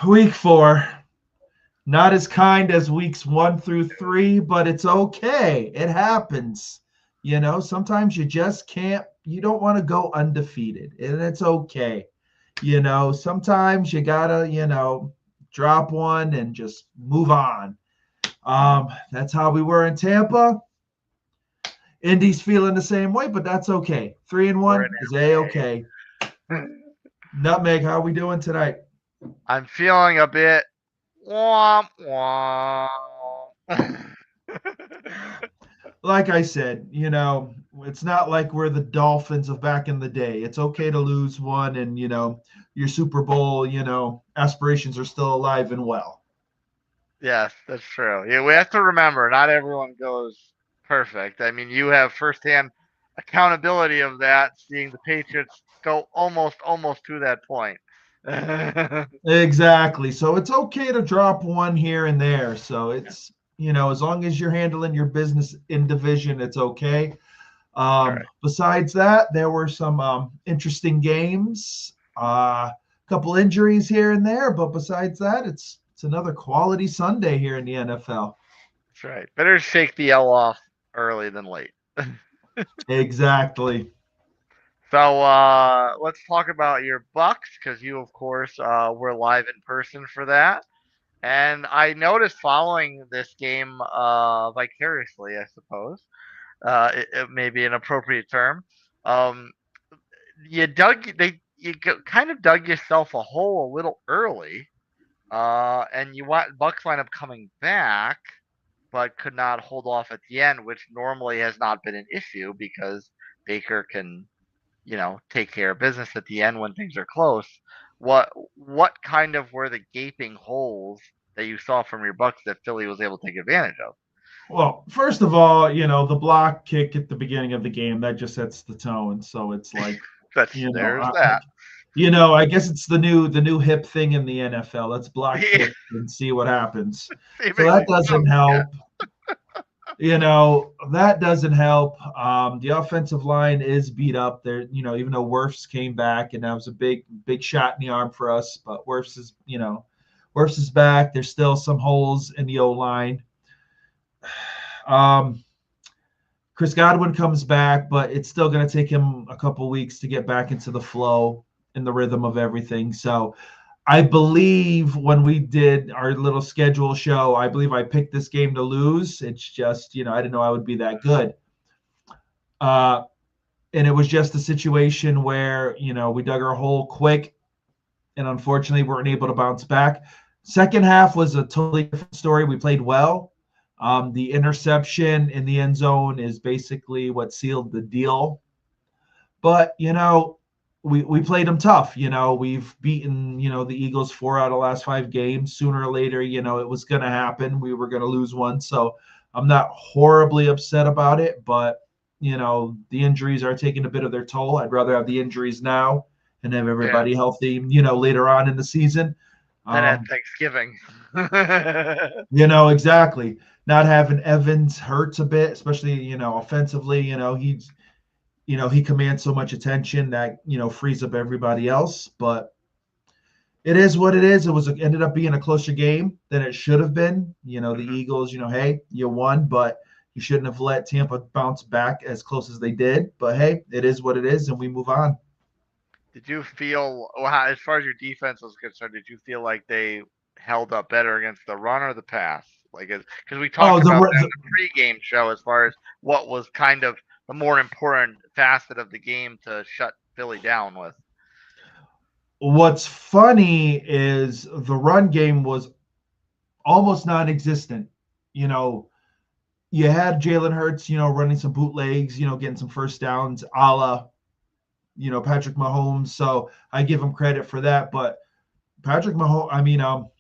Week 4. Not as kind as weeks 1 through 3, but it's okay. It happens. Sometimes you just can't, you don't want to go undefeated, and it's okay. Sometimes you gotta, drop one and just move on. That's how we were in Tampa. Indy's feeling the same way, but that's okay. 3-1 is a-okay. Nutmeg, how are we doing tonight? I'm feeling a bit womp womp. Like I said, it's not like we're the Dolphins of back in the day. It's okay to lose one, and your Super Bowl, aspirations are still alive and well. Yes, that's true. Yeah, we have to remember not everyone goes perfect. I mean, you have firsthand accountability of that, seeing the Patriots go almost to that point. Exactly. So it's okay to drop one here and there. So it's, as long as you're handling your business in division, it's okay. Right. Besides that, there were some interesting games, a couple injuries here and there, but besides that, it's another quality Sunday here in the NFL. That's right. Better shake the L off early than late. Exactly. So let's talk about your Bucks because you, of course, were live in person for that. And I noticed following this game vicariously, I suppose, it may be an appropriate term. Um, you kind of dug yourself a hole a little early, and you want Bucks wind up coming back, but could not hold off at the end, which normally has not been an issue because Baker can take care of business at the end when things are close. What kind of were the gaping holes that you saw from your Bucks that Philly was able to take advantage of? Well, first of all, the block kick at the beginning of the game that just sets the tone. So it's like, That's you know, there's I, that. I guess it's the new hip thing in the NFL. Let's block Yeah, kick and see what happens. So that seemingly so. doesn't Yeah. help. That doesn't help. The offensive line is beat up there. Even though Wirfs came back, and that was a big shot in the arm for us, but Wirfs is back. There's still some holes in the O line. Um, Chris Godwin comes back, but it's still going to take him a couple weeks to get back into the flow and the rhythm of everything. So I believe when we did our little schedule show, I believe I picked this game to lose. It's just, I didn't know I would be that good. Uh, and it was just a situation where, we dug our hole quick and unfortunately weren't able to bounce back. Second half was a totally different story. We played well. The interception in the end zone is basically what sealed the deal. But we played them tough. We've beaten the Eagles 4 out of the last 5 games. Sooner or later, it was going to happen. We were going to lose one, so I'm not horribly upset about it. But the injuries are taking a bit of their toll. I'd rather have the injuries now and have Yeah. everybody healthy. Later on in the season. Then at Um, Thanksgiving. exactly. Not having Evans hurts a bit, especially offensively. He commands so much attention that frees up everybody else. But it is what it is. Ended up being a closer game than it should have been. The Mhm. Eagles. Hey, you won, but you shouldn't have let Tampa bounce back as close as they did. But hey, it is what it is, and we move on. Did you feel, well, as far as your defense was concerned, did you feel like they held up better against the run or the pass? Like, because we Oh, talked about that in the pregame show as far as what was kind of the more important facet of the game to shut Philly down with. what's funny is the run game was almost non-existent. You know, you had Jalen Hurts, running some bootlegs, getting some first downs, a la, Patrick Mahomes. So I give him credit for that. But Patrick Mahomes,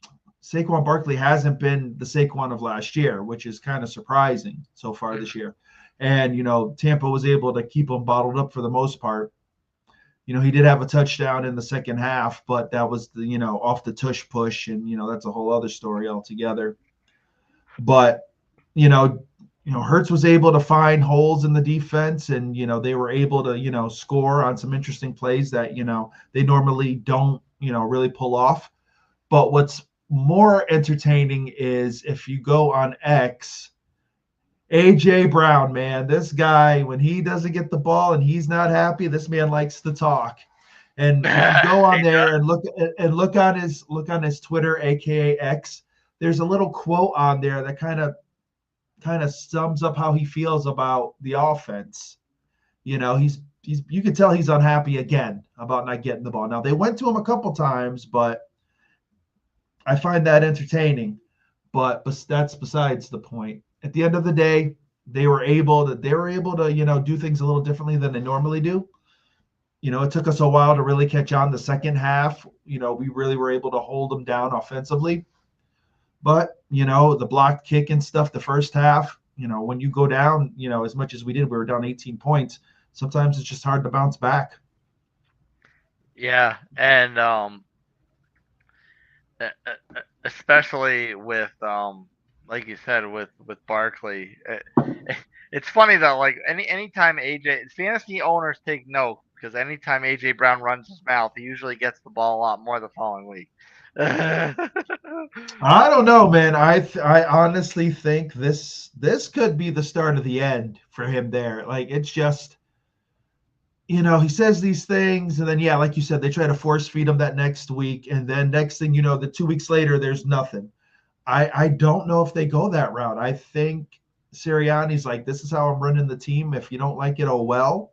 Saquon Barkley hasn't been the Saquon of last year, which is kind of surprising so far this Mhm. year. And Tampa was able to keep him bottled up for the most part. He did have a touchdown in the second half, but that was the off the tush push, and that's a whole other story altogether. But you know, Hertz was able to find holes in the defense, and they were able to score on some interesting plays that they normally don't really pull off. But what's more entertaining is if you go on X, AJ Brown, man, this guy, when he doesn't get the ball and he's not happy, this man likes to talk. And if you go on there and look on his Twitter, aka X, there's a little quote on there that kind of sums up how he feels about the offense. He's you can tell he's unhappy again about not getting the ball. Now they went to him a couple times, but I find that entertaining. But that's besides the point. At the end of the day, they were able to do things a little differently than they normally do. It took us a while to really catch on. The second half, we really were able to hold them down offensively. But, the blocked kick and stuff, the first half, when you go down, as much as we did, we were down 18 points. Sometimes it's just hard to bounce back. Yeah, and especially with like you said, with Barkley, it's funny though. Like anytime AJ fantasy owners take note, because anytime AJ Brown runs his mouth, he usually gets the ball a lot more the following week. I don't know, man. I honestly think this could be the start of the end for him there. Like, it's just, he says these things, and then, yeah, like you said, they try to force feed him that next week, and then next thing you know, the 2 weeks later, there's nothing. I don't know if they go that route. I think Sirianni's like, this is how I'm running the team. If you don't like it, oh well.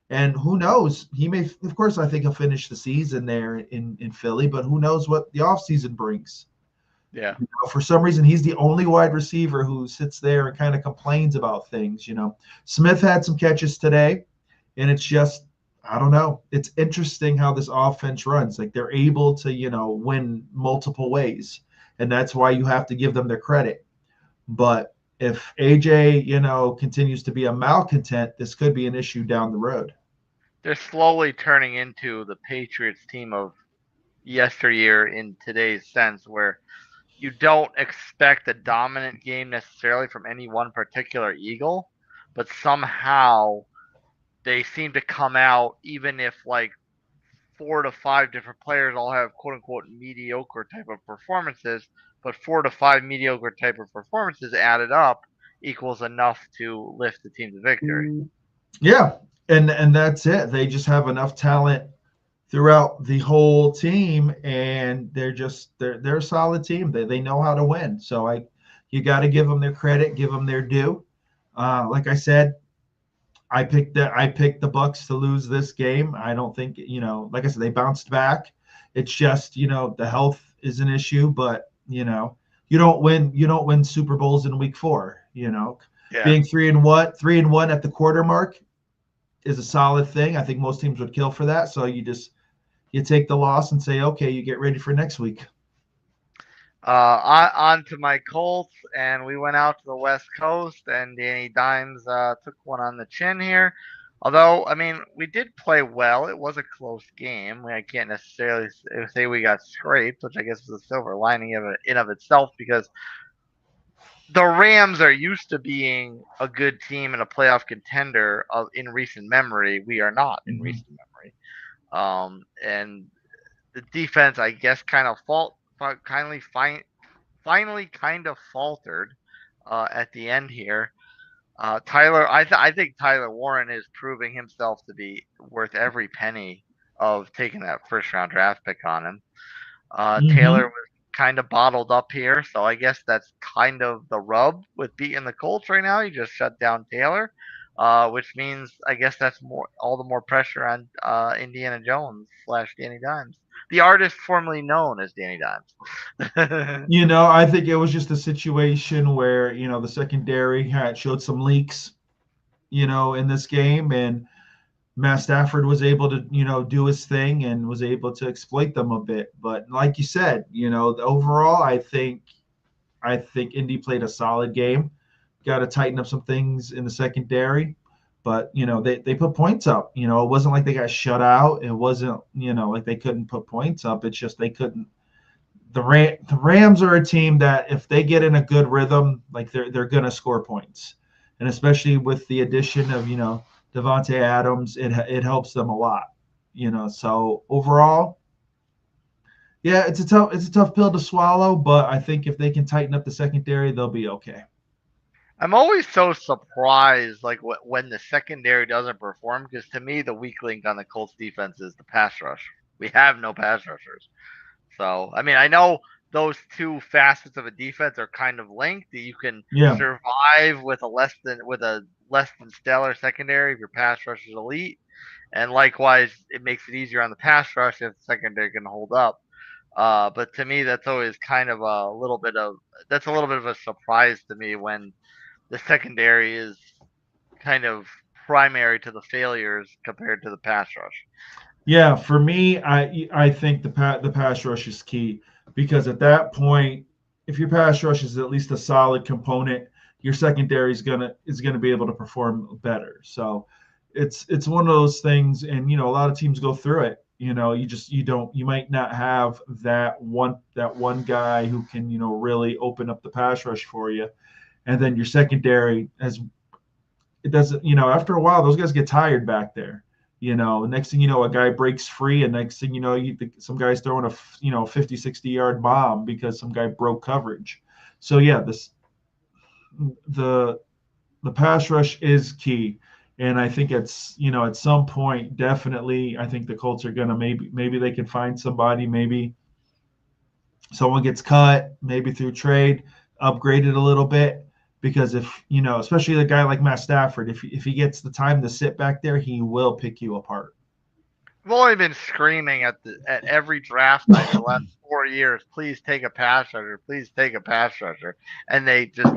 And who knows? He may, of course, I think he'll finish the season there in Philly, but who knows what the offseason brings. Yeah. For some reason, he's the only wide receiver who sits there and kind of complains about things. Smith had some catches today, and it's just, I don't know. It's interesting how this offense runs. Like, they're able to, win multiple ways, and that's why you have to give them their credit. But if AJ, continues to be a malcontent, this could be an issue down the road. They're slowly turning into the Patriots team of yesteryear in today's sense, where you don't expect a dominant game necessarily from any one particular Eagle, but somehow they seem to come out, even if like 4 to 5 different players all have quote unquote mediocre type of performances, but 4 to 5 mediocre type of performances added up equals enough to lift the team to victory. Yeah, and that's it. They just have enough talent throughout the whole team, and they're a solid team. They know how to win. So you got to give them their credit, give them their due. Like I said, I picked the Bucs to lose this game. I don't think, like I said, they bounced back. It's just, the health is an issue, but you don't win Super Bowls in week 4. Yeah. Being 3-1 at the quarter mark is a solid thing. I think most teams would kill for that. So you take the loss and say, okay, you get ready for next week. On to my Colts, and we went out to the West Coast, and Danny Dimes took one on the chin here. Although, I mean, we did play well. It was a close game. I can't necessarily say we got scraped, which I guess is a silver lining in of itself, because the Rams are used to being a good team and a playoff contender in recent memory. We are not in recent memory. And the defense, I guess, finally kind of faltered at the end here. I think Tyler Warren is proving himself to be worth every penny of taking that first round draft pick on him. Taylor was kind of bottled up here, so I guess that's kind of the rub with beating the Colts right now. You just shut down Taylor, which means I guess that's all the more pressure on Indiana Jones / Danny Dimes, the artist formerly known as Danny Dimes. I think it was just a situation where, the secondary had showed some leaks, in this game, and Matt Stafford was able to, do his thing and was able to exploit them a bit. But like you said, overall, I think Indy played a solid game. Got to tighten up some things in the secondary. But, they put points up. It wasn't like they got shut out. It wasn't, like they couldn't put points up. It's just they couldn't. The Rams are a team that if they get in a good rhythm, like they're going to score points. And especially with the addition of, Devontae Adams, it helps them a lot. So overall, Yeah, it's a tough pill to swallow, but I think if they can tighten up the secondary, they'll be okay. I'm always so surprised, like when the secondary doesn't perform, because to me the weak link on the Colts defense is the pass rush. We have no pass rushers. So, I mean, I know those two facets of a defense are kind of linked. That you can Yeah. survive with a less than stellar secondary if your pass rush is elite, and likewise, it makes it easier on the pass rush if the secondary can hold up. But to me, that's always kind of a little bit of that's a little bit of a surprise to me when the secondary is kind of primary to the failures compared to the pass rush. Yeah, for me, I think the pass rush is key because at that point, if your pass rush is at least a solid component, your secondary is gonna be able to perform better. So it's one of those things, and a lot of teams go through it. You might not have that one guy who can really open up the pass rush for you, and then your secondary has it doesn't, after a while, those guys get tired back there. Next thing you know, a guy breaks free, and next thing you know, some guy's throwing a 50, 60-yard bomb because some guy broke coverage. So yeah, the the pass rush is key, and I think it's at some point definitely I think the Colts are gonna maybe they can find somebody, maybe someone gets cut, maybe through trade, upgraded a little bit. Because if especially a guy like Matt Stafford, if he gets the time to sit back there, he will pick you apart. I've only been screaming at every draft night for the last 4 years. Please take a pass rusher. Please take a pass rusher, and they just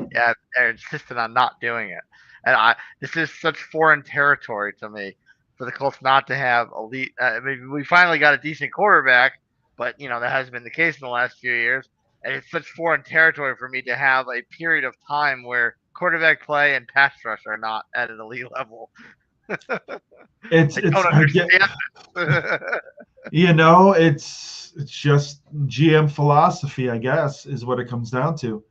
are insistent on not doing it. And this is such foreign territory to me for the Colts not to have elite. I mean, we finally got a decent quarterback, but that hasn't been the case in the last few years. And it's such foreign territory for me to have a period of time where quarterback play and pass rush are not at an elite level. It's I it's don't I get understand. it's just GM philosophy, I guess, is what it comes down to.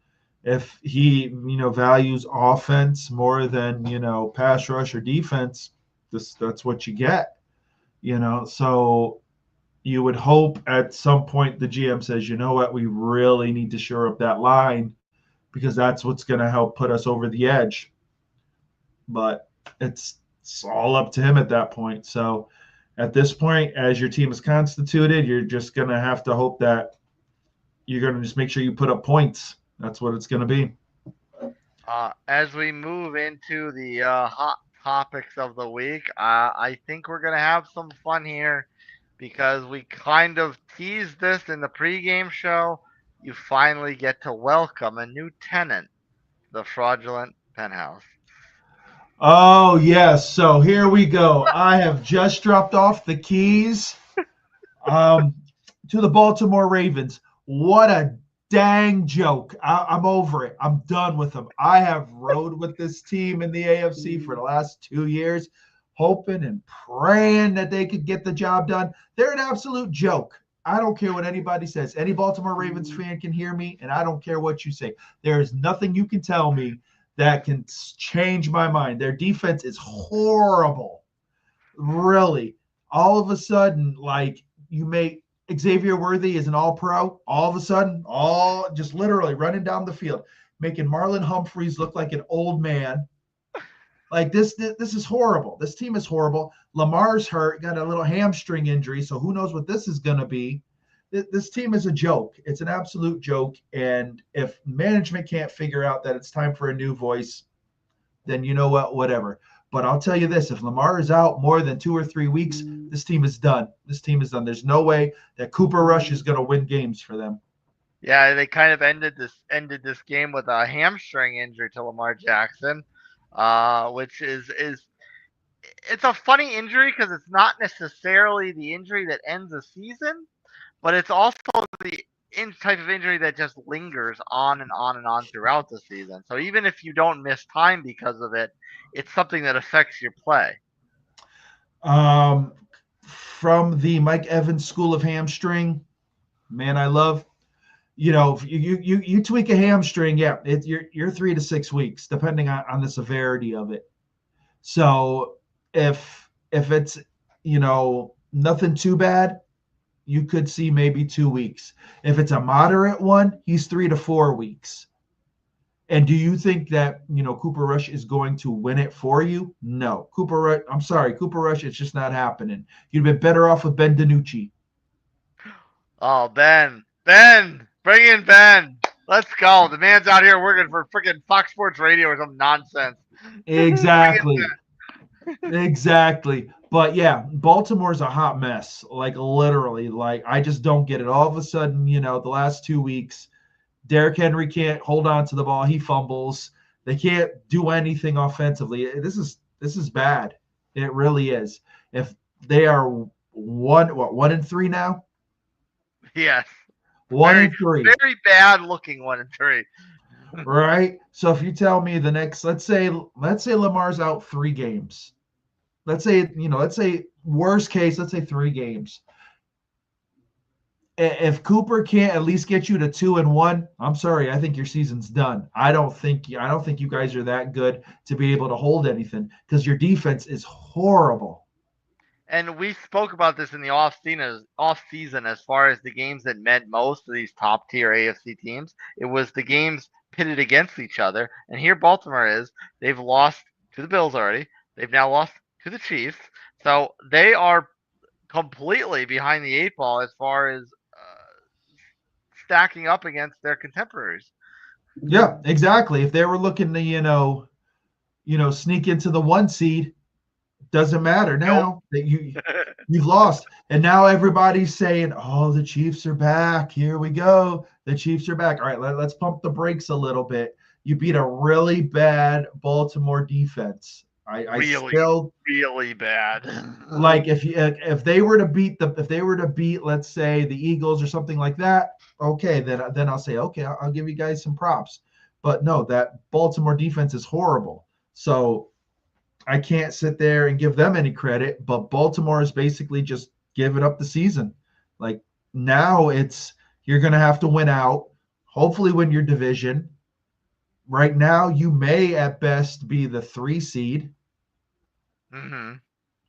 If he values offense more than pass rush or defense, that's what you get. So you would hope at some point the GM says, you know what, we really need to shore up that line because that's what's going to help put us over the edge. But it's all up to him at that point. So at this point, as your team is constituted, you're just going to have to hope that you're going to just make sure you put up points. That's what it's going to be. As we move into the hot topics of the week, I think we're going to have some fun here because we kind of teased this in the pregame show. You finally get to welcome a new tenant, the fraudulent penthouse. Oh, yes. So here we go. I have just dropped off the keys um, to the Baltimore Ravens. What a dang joke. I'm over it. I'm done with them. I have rode with this team in the AFC for the last 2 years, hoping and praying that they could get the job done. They're an absolute joke. I don't care what anybody says. Any Baltimore Ravens fan can hear me, and I don't care what you say. There is nothing you can tell me that can change my mind. Their defense is horrible. Really. All of a sudden, like you make Xavier Worthy is an all-pro. All of a sudden, all just literally running down the field, making Marlon Humphreys look like an old man. Like this is horrible. This team is horrible. Lamar's hurt, got a little hamstring injury, so who knows what this is going to be. This team is a joke. It's an absolute joke. And if management can't figure out that it's time for a new voice, then you know what, whatever. But I'll tell you this, if Lamar is out more than 2 or 3 weeks, this team is done. This team is done. There's no way that Cooper Rush is going to win games for them. Yeah, they kind of ended this game with a hamstring injury to Lamar Jackson, which is it's a funny injury because it's not necessarily the injury that ends a season, but it's also the type of injury that just lingers on and on and on throughout the season. So even if you don't miss time because of it, it's something that affects your play. From the Mike Evans School of Hamstring, man, I love. You tweak a hamstring, yeah, you're 3 to 6 weeks, depending on the severity of it. So if it's nothing too bad, you could see maybe 2 weeks. If it's a moderate one, he's 3 to 4 weeks. And do you think that, Cooper Rush is going to win it for you? No. Cooper Rush, it's just not happening. You'd been better off with Ben DiNucci. Oh, Ben, bring in Ben. Let's go. The man's out here working for freaking Fox Sports Radio or some nonsense. Exactly. Exactly. But yeah, Baltimore's a hot mess. Like literally, like I just don't get it. All of a sudden, the last 2 weeks, Derrick Henry can't hold on to the ball. He fumbles. They can't do anything offensively. This is bad. It really is. If they are 1-3 now? Yes. 1-3. Very bad looking 1-3. Right? So if you tell me the next, let's say Lamar's out 3 games. Let's say worst case, let's say 3 games. If Cooper can't at least get you to 2-1, I'm sorry, I think your season's done. I don't think you guys are that good to be able to hold anything because your defense is horrible. And we spoke about this in the off season as far as the games that meant most of these top tier AFC teams. It was the games pitted against each other. And here Baltimore is. They've lost to the Bills already. They've now lost to the Chiefs. So they are completely behind the 8 ball as far as stacking up against their contemporaries. Yeah, exactly. If they were looking to, sneak into the 1 seed, doesn't matter now that you've lost. And now everybody's saying, "Oh, the Chiefs are back. Here we go. The Chiefs are back. All right, let's pump the brakes a little bit." You beat a really bad Baltimore defense. Really bad. Like if they were to beat let's say the Eagles or something like that, okay, then I'll say okay, I'll give you guys some props. But no, that Baltimore defense is horrible. So I can't sit there and give them any credit, but Baltimore is basically just giving up the season. Like now you're going to have to win out, hopefully win your division. Right now, you may at best be the 3 seed. Mm-hmm.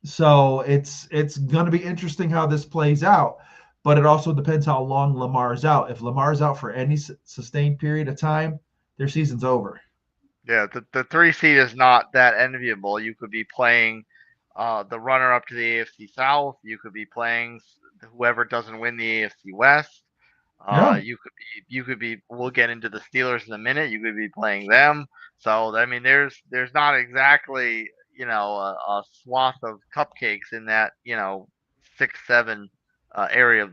So it's going to be interesting how this plays out, but it also depends how long Lamar's out. If Lamar's out for any sustained period of time, their season's over. Yeah, the 3 seed is not that enviable. You could be playing the runner up to the AFC South. You could be playing whoever doesn't win the AFC West. Yeah. You could be. We'll get into the Steelers in a minute. You could be playing them. So I mean, there's not exactly a swath of cupcakes in that 6-7 area of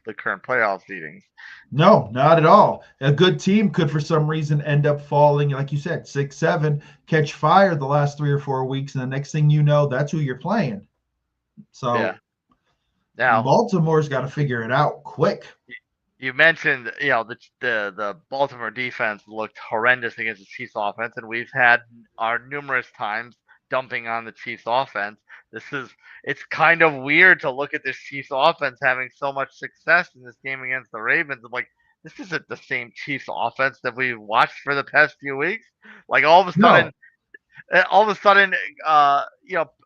the current playoff seedings. No, not at all. A good team could, for some reason, end up falling, like you said, 6-7, catch fire the last 3 or 4 weeks, and the next thing you know, that's who you're playing. So, yeah. Now Baltimore's got to figure it out quick. You mentioned, the Baltimore defense looked horrendous against the Chiefs offense, and we've had our numerous times dumping on the Chiefs offense. It's kind of weird to look at this Chiefs offense having so much success in this game against the Ravens. I'm like, this isn't the same Chiefs offense that we've watched for the past few weeks. Like all of a sudden,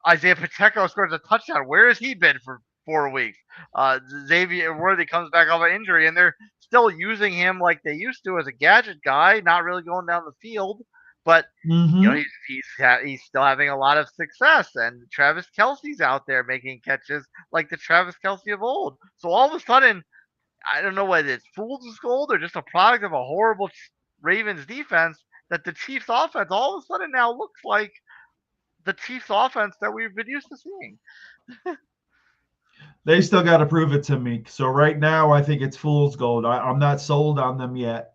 Isaiah Pacheco scores a touchdown. Where has he been for 4 weeks? Xavier Worthy comes back off an injury, and they're still using him like they used to as a gadget guy, not really going down the field. But he's still having a lot of success, and Travis Kelce's out there making catches like the Travis Kelce of old. So all of a sudden, I don't know whether it's fool's gold or just a product of a horrible Ravens defense, that the Chiefs offense all of a sudden now looks like the Chiefs offense that we've been used to seeing. They still got to prove it to me. So right now, I think it's fool's gold. I'm not sold on them yet.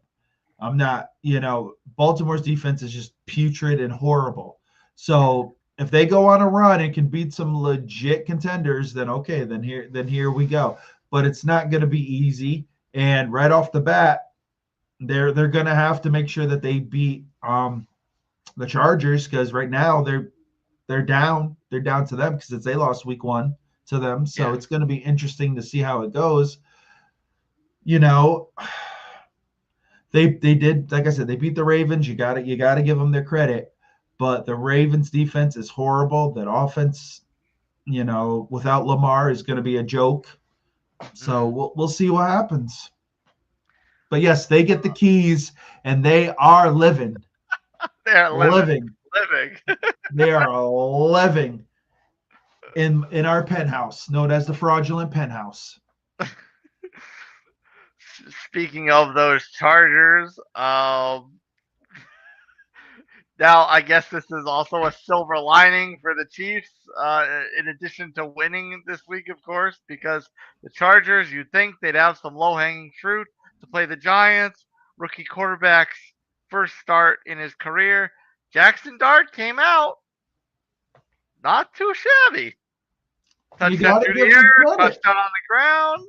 I'm not, Baltimore's defense is just putrid and horrible. So if they go on a run and can beat some legit contenders, then okay, then here we go. But it's not going to be easy. And right off the bat, they're going to have to make sure that they beat the Chargers, because right now they're down to them because they lost week 1 to them. So It's going to be interesting to see how it goes. They did, like I said, they beat the Ravens. You got to give them their credit. But the Ravens defense is horrible. That offense, without Lamar is going to be a joke. So we'll see what happens. But yes, they get the keys, and they are living. They're Living. living. They are living in our penthouse, known as the fraudulent penthouse. Speaking of those Chargers, now I guess this is also a silver lining for the Chiefs, in addition to winning this week, of course, because the Chargers, you'd think they'd have some low-hanging fruit to play the Giants. Rookie quarterback's first start in his career. Jaxson Dart came out not too shabby. You Touchdown got to through the give him air, credit. touchdown on the ground.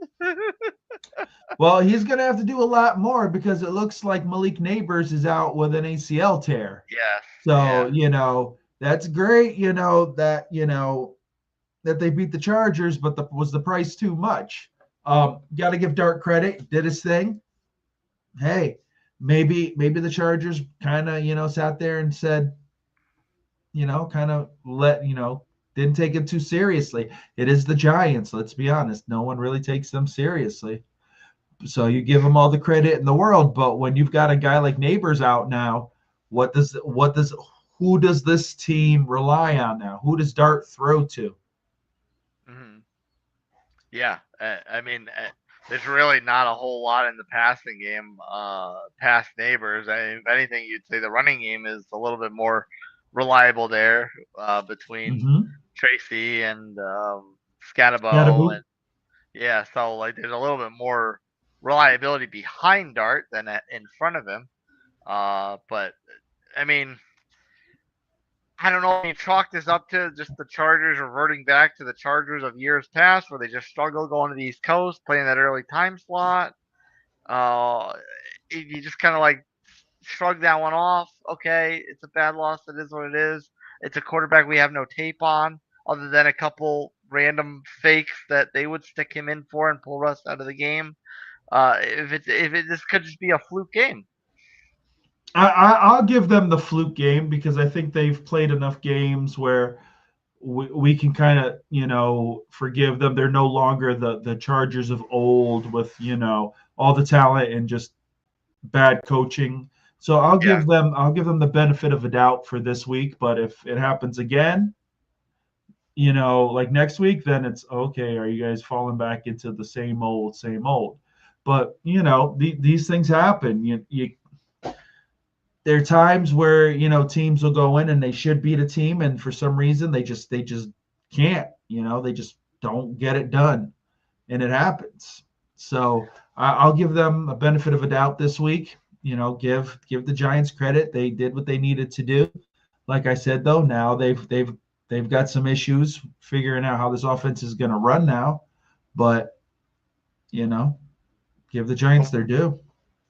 Well, he's going to have to do a lot more because it looks like Malik Neighbors is out with an ACL tear. Yes. So, Yeah. That's great, that they beat the Chargers, but was the price too much? Got to give Dart credit. Did his thing. Hey, maybe the Chargers kind of, sat there and said, kind of didn't take it too seriously. It is the Giants, let's be honest. No one really takes them seriously. So you give them all the credit in the world, but when you've got a guy like Neighbors out now, who does this team rely on now? Who does Dart throw to? Mm-hmm. Yeah, I mean, there's really not a whole lot in the passing game past Neighbors. If anything, you'd say the running game is a little bit more reliable there, between Tracy and Scatabo. And yeah, so like there's a little bit more reliability behind Dart than in front of him. But I mean, I don't know if you chalk this up to just the Chargers reverting back to the Chargers of years past, where they just struggle going to the East Coast, playing that early time slot. Uh, you just kind of like shrug that one off. Okay, it's a bad loss. It is what it is. It's a quarterback we have no tape on, other than a couple random fakes that they would stick him in for and pull Russ out of the game. If this could just be a fluke game. I'll give them the fluke game because I think they've played enough games where we can kind of forgive them. They're no longer the Chargers of old with all the talent and just bad coaching. So I'll give them the benefit of a doubt for this week. But if it happens again, like next week, then it's okay. Are you guys falling back into the same old, same old? But these things happen. There are times where teams will go in and they should beat a team, and for some reason they just can't. They just don't get it done, and it happens. So I'll give them a benefit of a doubt this week. Give the Giants credit. They did what they needed to do. Like I said, though, now they've got some issues figuring out how this offense is going to run now. But give the Giants their due.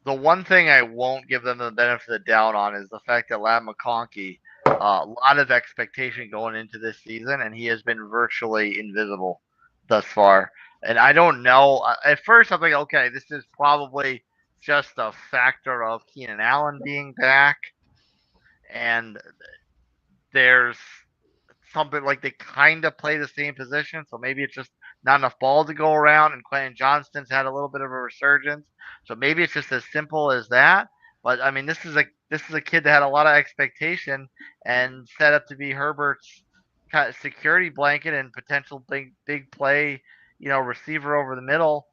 The one thing I won't give them the benefit of the doubt on is the fact that Ladd McConkey, a lot of expectation going into this season, and he has been virtually invisible thus far. And I don't know. At first, I'm like, okay, this is probably just a factor of Keenan Allen being back, and there's something like they kind of play the same position, so maybe it's just not enough ball to go around, and Quentin Johnston's had a little bit of a resurgence, so maybe it's just as simple as that. But I mean, this is a kid that had a lot of expectation and set up to be Herbert's kind of security blanket and potential big play, receiver over the middle,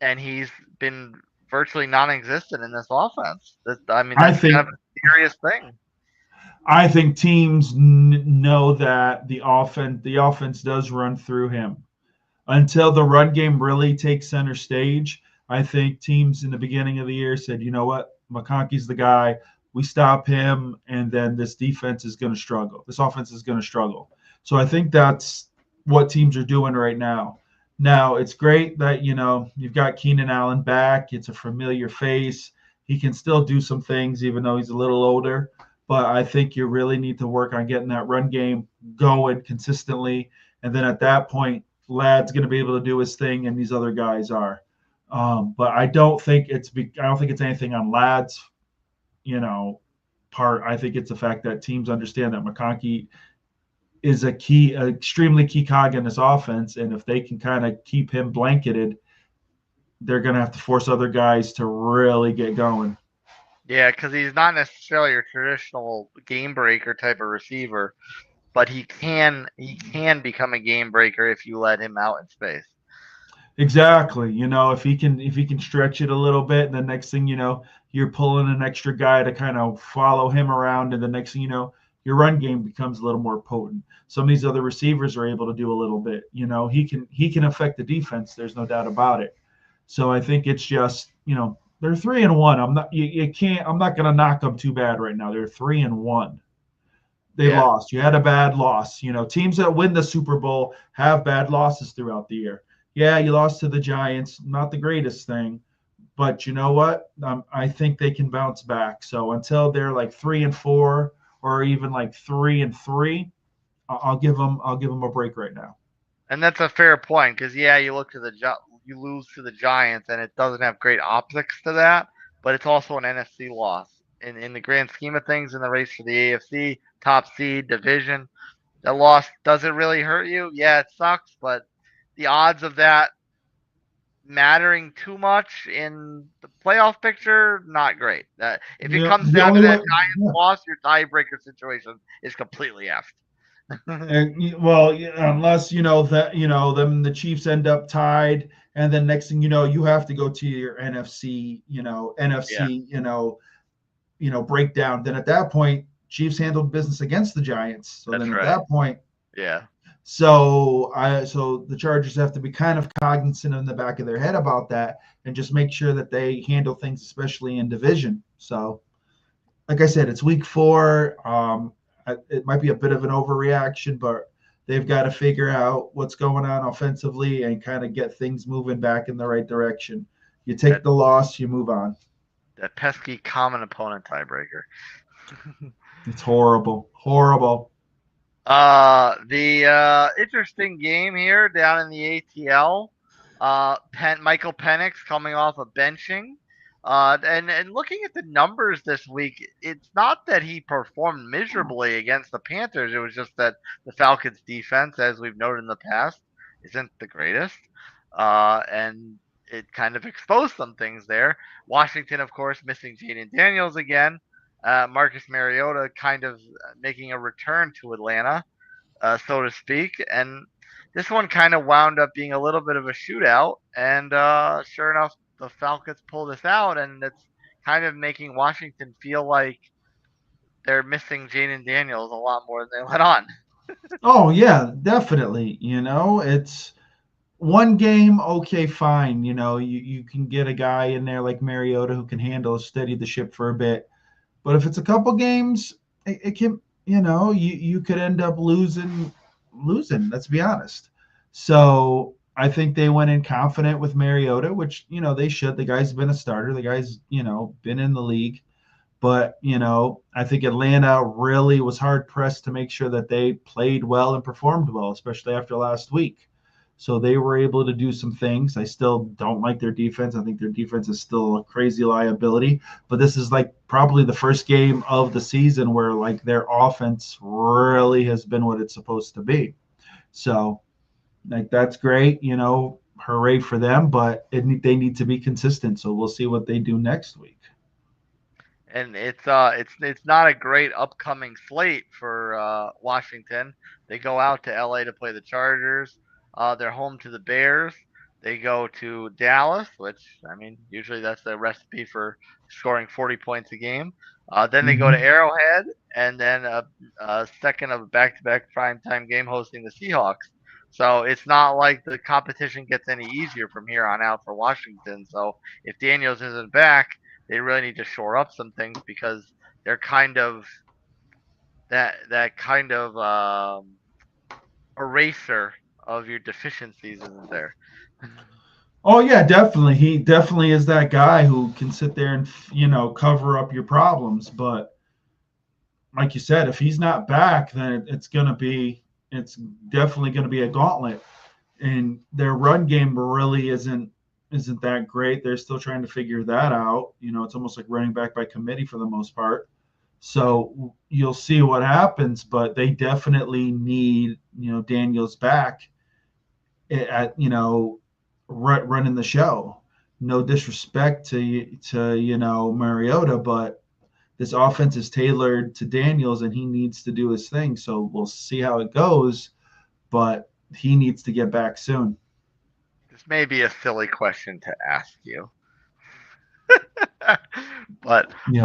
and he's been virtually non-existent in this offense. That's kind of a serious thing. I think teams know that the offense does run through him. Until the run game really takes center stage, I think teams in the beginning of the year said, you know what, McConkey's the guy. We stop him, and then this defense is going to struggle. This offense is going to struggle. So I think that's what teams are doing right now. Now, it's great that, you've got Keenan Allen back. It's a familiar face. He can still do some things, even though he's a little older. But I think you really need to work on getting that run game going consistently. And then at that point, Ladd's going to be able to do his thing, and these other guys are. But I don't think it's anything on Ladd's, part. I think it's the fact that teams understand that McConkey is extremely key cog in this offense, and if they can kind of keep him blanketed, they're going to have to force other guys to really get going. Yeah, because he's not necessarily your traditional game breaker type of receiver, but he can become a game breaker if you let him out in space. Exactly. If he can stretch it a little bit, and the next thing you know, you're pulling an extra guy to kind of follow him around, and the next thing you know, your run game becomes a little more potent. Some of these other receivers are able to do a little bit. He can affect the defense. There's no doubt about it. So I think it's just they're 3-1. You can't. I'm not going to knock them too bad right now. They're 3-1. They Yeah, lost. You had a bad loss. Teams that win the Super Bowl have bad losses throughout the year. Yeah, you lost to the Giants, not the greatest thing, but you know what? I think they can bounce back. So until they're like 3-4 or even like 3-3, I'll give them a break right now. and that's a fair point because you look to you lose to the Giants, and it doesn't have great optics to that, but it's also an NFC loss in the grand scheme of things in the race for the AFC top seed division. That loss does it really hurt you? Yeah, it sucks, but the odds of that mattering too much in the playoff picture, not great. If it Yeah, comes the down to only that way. Giants loss, your tiebreaker situation is completely effed. Well, unless that them the Chiefs end up tied, and then next thing you know, you have to go to your Yeah, breakdown. Then at that point, Chiefs handled business against the Giants. So that's then at right. that point, Yeah, so the Chargers have to be kind of cognizant in the back of their head about that, and just make sure that they handle things, especially in division. So, like I said, it's week 4. It might be a bit of an overreaction, but they've got to figure out what's going on offensively and kind of get things moving back in the right direction. You take that the loss, you move on. that pesky common opponent tiebreaker. It's horrible, horrible. The interesting game here down in the ATL. Michael Penix coming off a benching. And looking at the numbers this week, it's not that he performed miserably against the Panthers. It was just that the Falcons' defense, as we've noted in the past, isn't the greatest. And it kind of exposed some things there. Washington, of course, missing Jayden Daniels again. Marcus Mariota kind of making a return to Atlanta, so to speak. And this one kind of wound up being a little bit of a shootout. And sure enough, the Falcons pull this out, and it's kind of making Washington feel like they're missing Jaden Daniels a lot more than they let on. Oh yeah, definitely. It's one game, okay, fine. You can get a guy in there like Mariota who can steady the ship for a bit. But if it's a couple games, it can, you could end up losing. Let's be honest. So I think they went in confident with Mariota, which they should. The guy's been a starter. The guy's been in the league. But I think Atlanta really was hard pressed to make sure that they played well and performed well, especially after last week. So they were able to do some things. I still don't like their defense. I think their defense is still a crazy liability. But this is like probably the first game of the season where like their offense really has been what it's supposed to be. So like that's great, hooray for them. But they need to be consistent. So we'll see what they do next week. And it's not a great upcoming slate for Washington. They go out to LA to play the Chargers. They're home to the Bears. They go to Dallas, which I mean usually that's the recipe for scoring 40 points a game. Then they go to Mm-hmm. Arrowhead, and then a second of a back-to-back primetime game hosting the Seahawks. So it's not like the competition gets any easier from here on out for Washington. So if Daniels isn't back, they really need to shore up some things because they're kind of that kind of eraser of your deficiencies isn't there. Oh yeah, definitely. He definitely is that guy who can sit there and cover up your problems. But like you said, if he's not back, then it's definitely gonna be a gauntlet. And their run game really isn't that great. They're still trying to figure that out. It's almost like running back by committee for the most part. So you'll see what happens, but they definitely need Daniels back at running the show. no disrespect to Mariota, but this offense is tailored to Daniels, and he needs to do his thing. So we'll see how it goes, but he needs to get back soon. This may be a silly question to ask you. But Yes.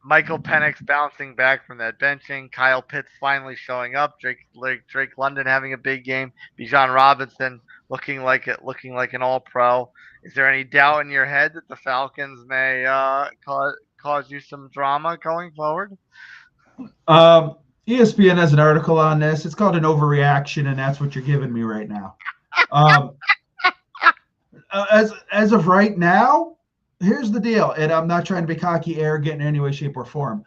Michael Penix bouncing back from that benching, Kyle Pitts finally showing up, Drake London having a big game, Bijan Robinson looking like an All Pro. Is there any doubt in your head that the Falcons may cause you some drama going forward? ESPN has an article on this. It's called an overreaction, and that's what you're giving me right now. Um, as of right now, here's the deal, and I'm not trying to be cocky, arrogant in any way, shape, or form.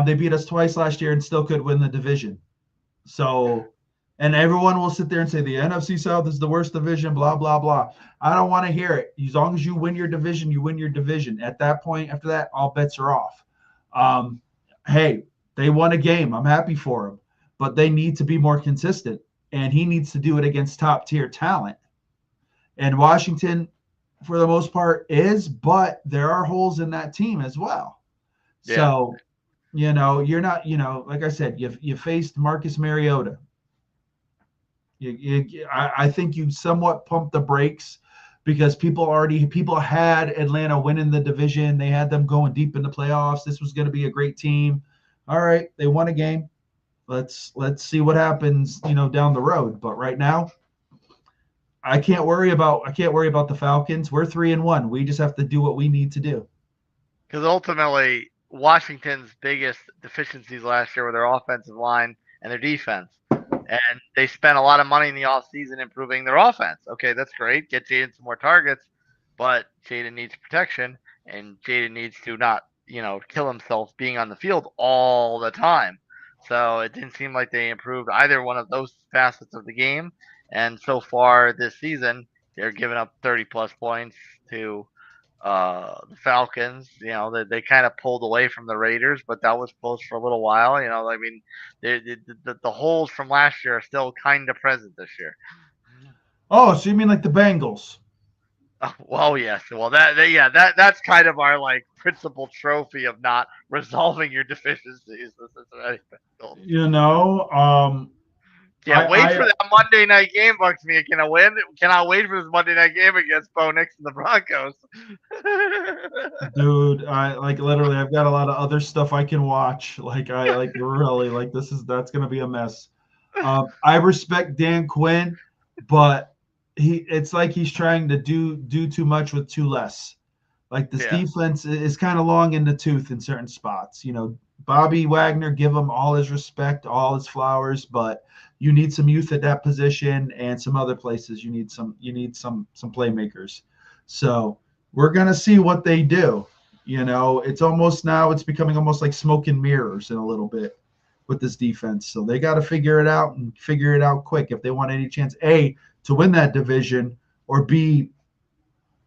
They beat us twice last year and still could win the division. So, and everyone will sit there and say the NFC South is the worst division, blah blah blah. I don't want to hear it. As long as you win your division, you win your division. At that point, after that, all bets are off. Hey, they won a game. I'm happy for them, but they need to be more consistent, and he needs to do it against top tier talent. And Washington, for the most part, is, but there are holes in that team as well. Yeah. So, you're not, like I said, you faced Marcus Mariota. I think you somewhat pumped the brakes because people had Atlanta winning the division. They had them going deep in the playoffs. This was going to be a great team. All right, they won a game. Let's see what happens, down the road. But right now, I can't worry about the Falcons. We're 3-1. We just have to do what we need to do. Because ultimately, Washington's biggest deficiencies last year were their offensive line and their defense. And they spent a lot of money in the offseason improving their offense. Okay, that's great. Get Jayden some more targets, but Jayden needs protection, and Jayden needs to not, kill himself being on the field all the time. So it didn't seem like they improved either one of those facets of the game. And so far this season, they're giving up 30 plus points to the Falcons. They kind of pulled away from the Raiders, but that was close for a little while. I mean, the holes from last year are still kind of present this year. Oh, so you mean like the Bengals? Well, yes. Well, that's kind of our like principal trophy of not resolving your deficiencies. You know, Can't wait for that Monday night game, Bucks. Me, can I win? Cannot wait for this Monday night game against Bo Nix and the Broncos. Dude, I like literally. I've got a lot of other stuff I can watch. Like I like really like that's gonna be a mess. I respect Dan Quinn, but it's like he's trying to do too much with too less. Like this defense is kind of long in the tooth in certain spots. Bobby Wagner, give him all his respect, all his flowers, but you need some youth at that position and some other places. You need some playmakers. So we're gonna see what they do. It's becoming almost like smoke and mirrors in a little bit with this defense. So they got to figure it out and figure it out quick if they want any chance A to win that division or B,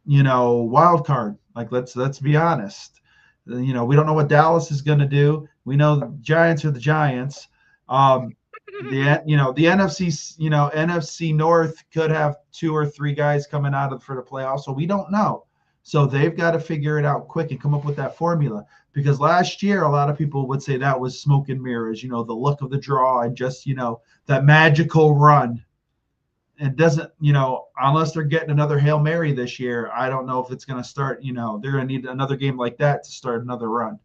wild card. Like let's be honest. We don't know what Dallas is going to do. We know the Giants are the Giants. The NFC North could have 2 or 3 guys coming out for the playoffs, so we don't know. So they've got to figure it out quick and come up with that formula. Because last year, a lot of people would say that was smoke and mirrors. The look of the draw and just that magical run. It doesn't, unless they're getting another Hail Mary this year, I don't know if it's going to start. They're going to need another game like that to start another run.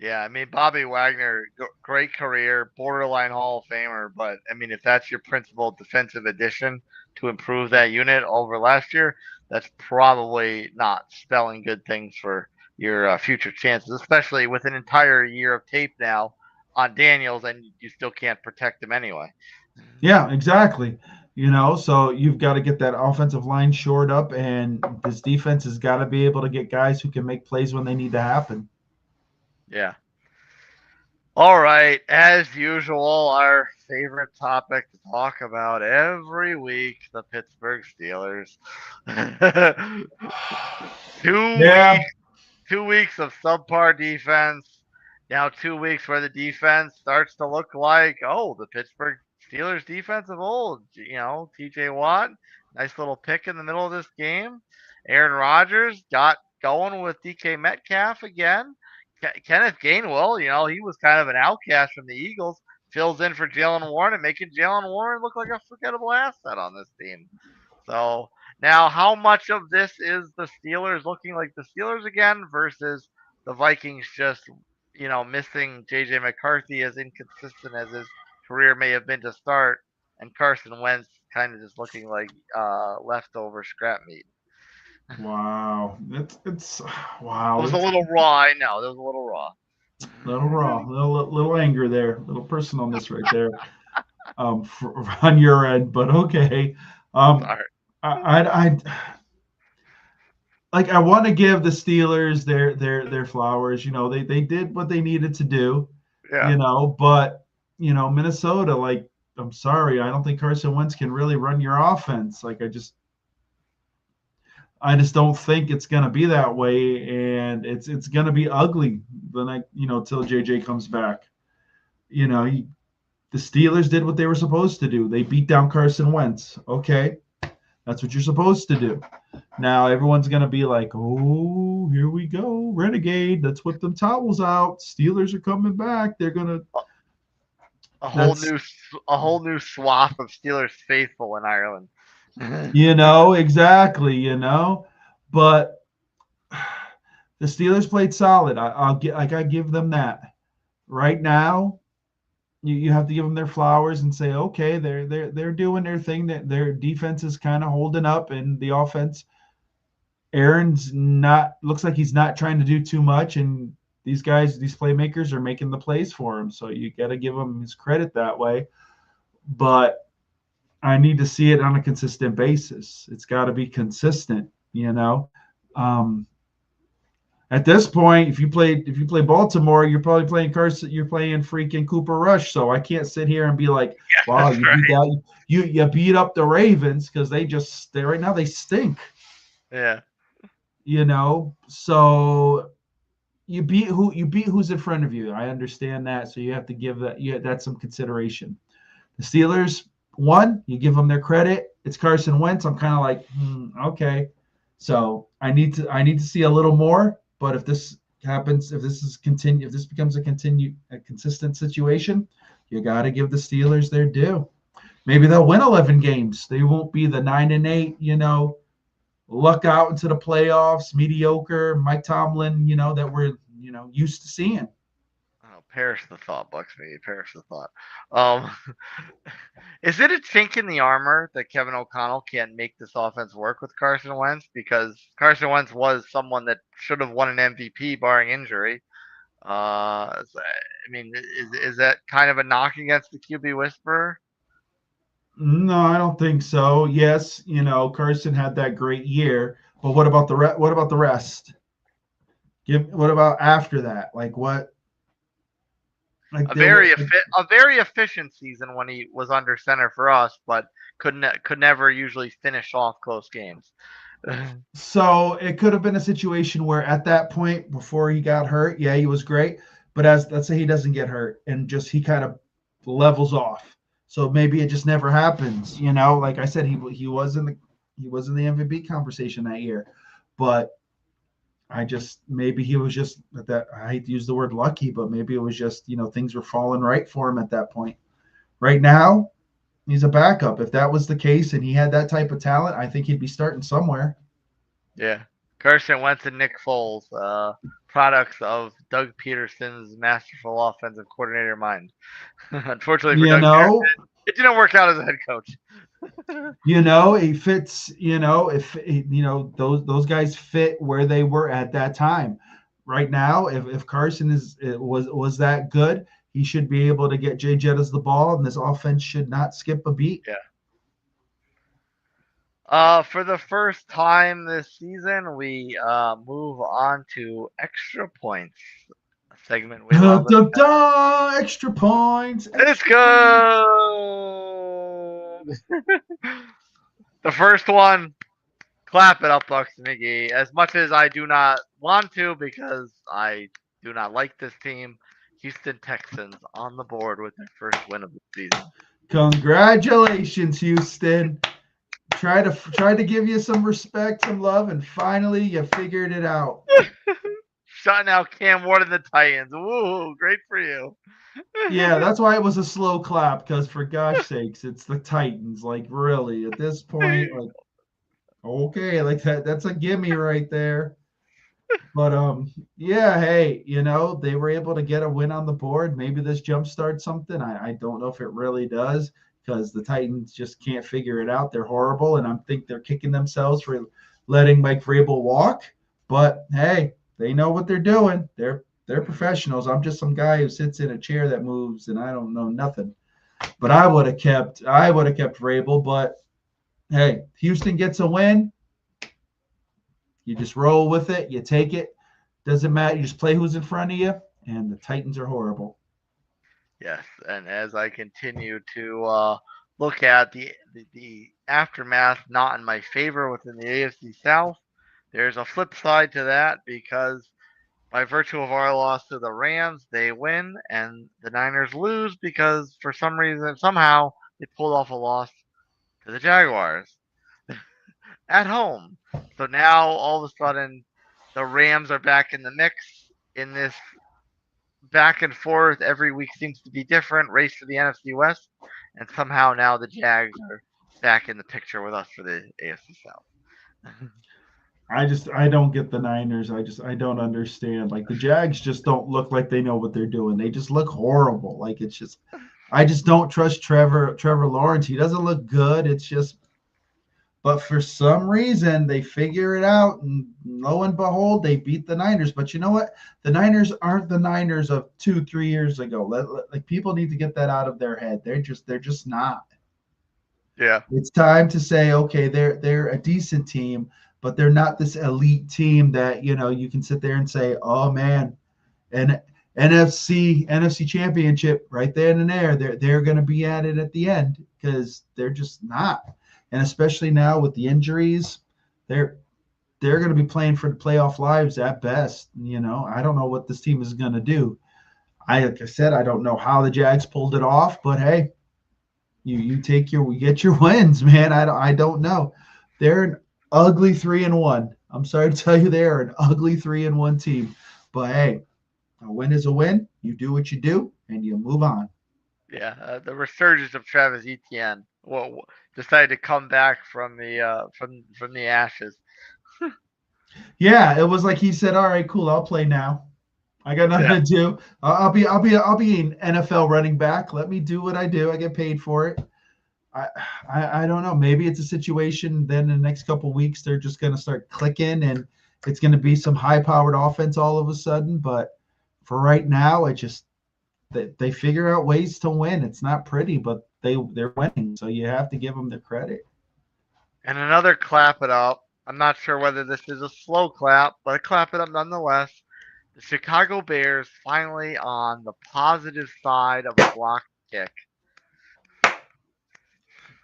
Yeah, I mean, Bobby Wagner, great career, borderline Hall of Famer. But, I mean, if that's your principal defensive addition to improve that unit over last year, that's probably not spelling good things for your future chances, especially with an entire year of tape now on Daniels, and you still can't protect him anyway. Yeah, exactly. So you've got to get that offensive line shored up, and this defense has got to be able to get guys who can make plays when they need to happen. Yeah. All right. As usual, our favorite topic to talk about every week, the Pittsburgh Steelers. 2 weeks of subpar defense. Now 2 weeks where the defense starts to look like, the Pittsburgh Steelers defense of old. TJ Watt, nice little pick in the middle of this game. Aaron Rodgers got going with DK Metcalf again. Kenneth Gainwell, he was kind of an outcast from the Eagles, fills in for Jalen Warren and making Jalen Warren look like a forgettable asset on this team. So now, how much of this is the Steelers looking like the Steelers again versus the Vikings just, missing JJ McCarthy, as inconsistent as his career may have been to start, and Carson Wentz kind of just looking like leftover scrap meat. Wow, it's It wow. was a little raw, I know. It was a little raw. Little raw, little anger there, little personalness right there, on your end. But okay, Sorry. I like I want to give the Steelers their flowers. They did what they needed to do. Yeah. But Minnesota, like, I'm sorry, I don't think Carson Wentz can really run your offense. Like, I just don't think it's gonna be that way, and it's gonna be ugly the night, till JJ comes back. The Steelers did what they were supposed to do. They beat down Carson Wentz. Okay, that's what you're supposed to do. Now everyone's gonna be like, "Oh, here we go, renegade. Let's whip them towels out. Steelers are coming back. They're gonna." A whole new swath of Steelers faithful in Ireland. Exactly. But the Steelers played solid. I give them that. Right now, you have to give them their flowers and say, okay, they're doing their thing. That their defense is kind of holding up, and the offense, Aaron's looks like he's not trying to do too much, and these playmakers are making the plays for him. So you got to give him his credit that way. But I need to see it on a consistent basis. It's got to be consistent, At this point, if you play Baltimore, you're probably playing Carson. You're playing freaking Cooper Rush. So I can't sit here and be like, "Wow, you beat up the Ravens," because right now they stink. Yeah. So you beat who's in front of you. I understand that. So you have to give that's some consideration. The Steelers, you give them their credit. It's Carson Wentz. I'm kind of like, okay. So I need to see a little more. But if this happens, if this becomes a consistent situation, you got to give the Steelers their due. Maybe they'll win 11 games. They won't be the 9-8, luck out into the playoffs, mediocre Mike Tomlin, that we're, used to seeing. Oh, perish the thought, Bucks McGee. Perish the thought. Is it a chink in the armor that Kevin O'Connell can't make this offense work with Carson Wentz? Because Carson Wentz was someone that should have won an MVP barring injury. I mean, is that kind of a knock against the QB whisperer? No, I don't think so. Yes, Carson had that great year, but what about the rest? What about after that? Like what? Like a very efficient season when he was under center for us, but could never usually finish off close games. So it could have been a situation where at that point before he got hurt, yeah, he was great, but let's say he doesn't get hurt and just he kind of levels off. So maybe it just never happens. Like I said, he was in the MVP conversation that year, but maybe he was just that. I hate to use the word lucky, but maybe it was just, things were falling right for him at that point. Right now, he's a backup. If that was the case and he had that type of talent, I think he'd be starting somewhere. Yeah. Carson Wentz and Nick Foles, products of Doug Peterson's masterful offensive coordinator mind. Unfortunately for Doug Peterson, it didn't work out as a head coach. He fits, if those guys fit where they were at that time. Right now, if Carson was that good, he should be able to get Jay Jettas the ball, and this offense should not skip a beat. Yeah. For the first time this season, we move on to extra points. A segment we love. Extra points. Let's go. The first one, clap it up, Bucks McGee. As much as I do not want to, because I do not like this team, Houston Texans on the board with their first win of the season. Congratulations, Houston. tried to give you some respect, some love, and finally you figured it out. Shutting out Cam Ward and the Titans. Woo, great for you. Yeah, that's why it was a slow clap, because for gosh sakes, it's the Titans. Like, really, at this point, like, okay, like that's a gimme right there. But yeah, hey, they were able to get a win on the board. Maybe this jumpstarts something. I don't know if it really does, because the Titans just can't figure it out. They're horrible, and I think they're kicking themselves for letting Mike Vrabel walk. But hey, they know what they're doing. They're professionals. I'm just some guy who sits in a chair that moves, and I don't know nothing. But I would have kept Vrabel. But hey, Houston gets a win. You just roll with it. You take it. Doesn't matter. You just play who's in front of you, and the Titans are horrible. Yes, and as I continue to look at the aftermath, not in my favor within the AFC South, there's a flip side to that because by virtue of our loss to the Rams, they win, and the Niners lose because for some reason, somehow, they pulled off a loss to the Jaguars at home. So now all of a sudden, the Rams are back in the mix in this back and forth. Every week seems to be different. Race to the NFC West, and somehow now the Jags are back in the picture with us for the AFC South. I don't get the Niners. I don't understand. Like, the Jags just don't look like they know what they're doing. They just look horrible. Like, it's just I just don't trust Trevor Lawrence. He doesn't look good. It's just, but for some reason they figure it out, and lo and behold, they beat the Niners. But you know what? The Niners aren't the Niners of 2-3 years ago. Like, people need to get that out of their head. They're just not. Yeah. It's time to say, okay, they're a decent team, but they're not this elite team that you can sit there and say, oh man, and NFC Championship right then and there. They're going to be at it at the end, because they're just not. And especially now with the injuries, they're they're going to be playing for the playoff lives at best. I don't know what this team is going to do. Like I said, I don't know how the Jags pulled it off, but hey, we get your wins, man. I don't know. They're an ugly 3-1. I'm sorry to tell you, they're an ugly 3-1 team. But hey, a win is a win. You do what you do, and you move on. Yeah, the resurgence of Travis Etienne decided to come back from the ashes. Yeah, it was like he said, "All right, cool. I'll play now. I got Yeah, nothing to do. I'll be an NFL running back. Let me do what I do. I get paid for it." I, I don't know. Maybe it's a situation. Then in the next couple of weeks, they're just going to start clicking, and it's going to be some high-powered offense all of a sudden. But for right now, it just they figure out ways to win. It's not pretty, but they're winning. So you have to give them the credit. and another clap it up. I'm not sure whether this is a slow clap, but clap it up nonetheless. The Chicago Bears finally on the positive side of a blocked kick.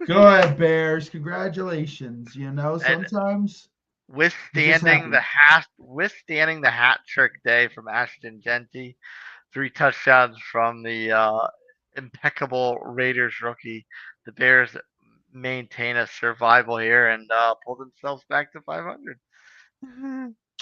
Go ahead, Bears. Congratulations. And Sometimes it just withstanding happens. the hat trick day from Ashton Genty, 3 touchdowns from the impeccable Raiders rookie. The Bears maintain a survival here and pull themselves back to 500.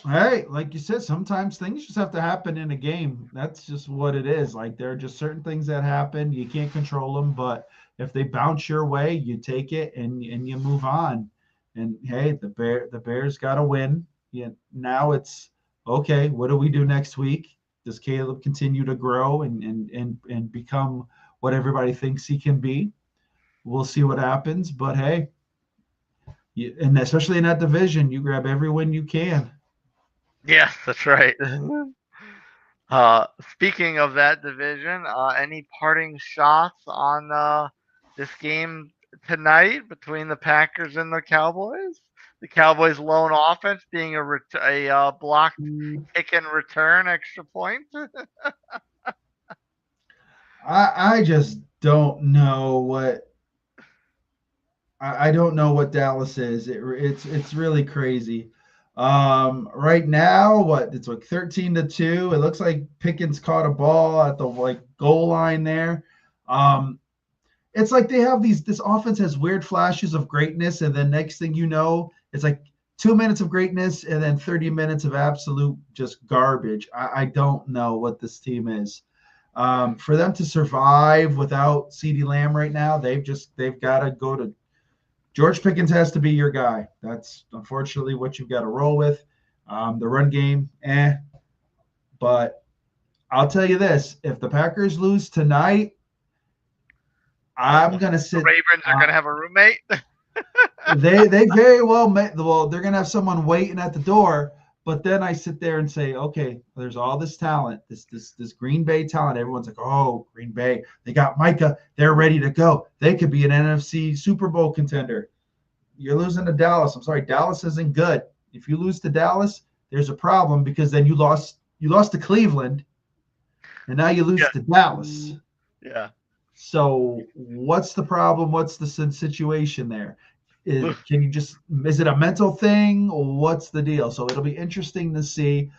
Hey, like you said, sometimes things just have to happen in a game. That's just what it is. Like, there are just certain things that happen. You can't control them, but if they bounce your way, you take it and you move on. And hey, the Bears got to win. Yeah, now it's okay. What do we do next week? Does Caleb continue to grow and become what everybody thinks he can be? We'll see what happens. But hey, and especially in that division, you grab every win you can. Yes, that's right. Speaking of that division, any parting shots on this game tonight between the Packers and the Cowboys? The Cowboys' lone offense being a blocked kick and return extra point. I just don't know what I don't know what Dallas is. It's really crazy. Right now, what it's like 13-2. It looks like Pickens caught a ball at the like goal line there. Um, it's like they have this offense has weird flashes of greatness, and then next thing you know, it's like 2 minutes of greatness and then 30 minutes of absolute just garbage. I don't know what this team is. For them to survive without CeeDee Lamb right now, they've got to go to George Pickens has to be your guy. That's unfortunately what you've got to roll with. The run game, but I'll tell you this: if the Packers lose tonight, I'm gonna sit. The Ravens are gonna have a roommate. They very well may. Well, they're gonna have someone waiting at the door. But then I sit there and say, okay, there's all this talent, this Green Bay talent. Everyone's like, oh, Green Bay, they got Micah, they're ready to go. They could be an NFC Super Bowl contender. You're losing to Dallas. I'm sorry, Dallas isn't good. If you lose to Dallas, there's a problem because then you lost to Cleveland, and now you lose to Dallas. Yeah. So what's the problem? What's the situation there? Is it a mental thing or what's the deal? So it'll be interesting to see.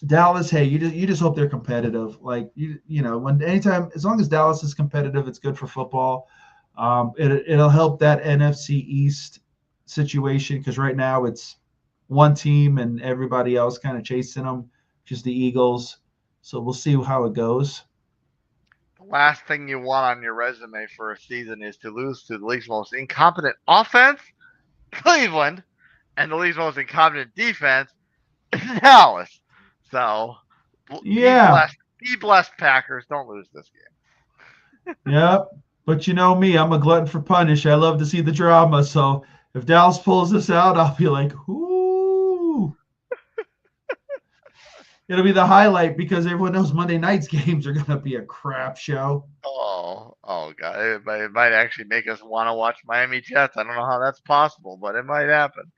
Dallas, hey, you just hope they're competitive. Like anytime, as long as Dallas is competitive, it's good for football. It'll help that NFC East situation because right now it's one team and everybody else kind of chasing them, just the Eagles. So we'll see how it goes. Last thing you want on your resume for a season is to lose to the league's most incompetent offense, Cleveland, and the league's most incompetent defense, Dallas. So, yeah, be blessed, Packers. Don't lose this game. Yep. But you know me, I'm a glutton for punish. I love to see the drama. So if Dallas pulls this out, I'll be like, ooh. It'll be the highlight because everyone knows Monday night's games are going to be a crap show. Oh, God. It might actually make us want to watch Miami Jets. I don't know how that's possible, but it might happen.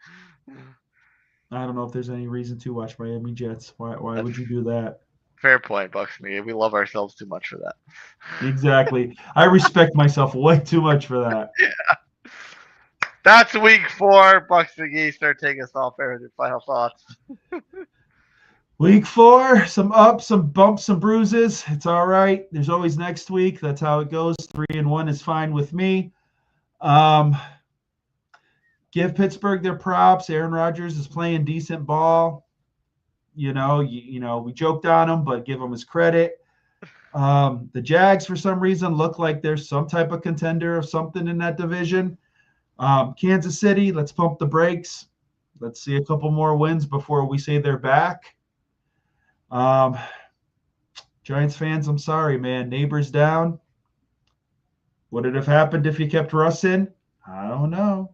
I don't know if there's any reason to watch Miami Jets. Why would you do that? Fair point, Bucks McGee. We love ourselves too much for that. Exactly. I respect myself way too much for that. Yeah. That's week 4. Bucks McGee, start taking us off there with your final thoughts. Week 4, some ups, some bumps, some bruises. It's all right. There's always next week. That's how it goes. 3-1 is fine with me. Give Pittsburgh their props. Aaron Rodgers is playing decent ball. We joked on him, but give him his credit. The Jags, for some reason, look like there's some type of contender of something in that division. Kansas City, let's pump the brakes. Let's see a couple more wins before we say they're back. Giants fans, I'm sorry, man. Neighbors down. Would it have happened if you kept Russ in? I don't know.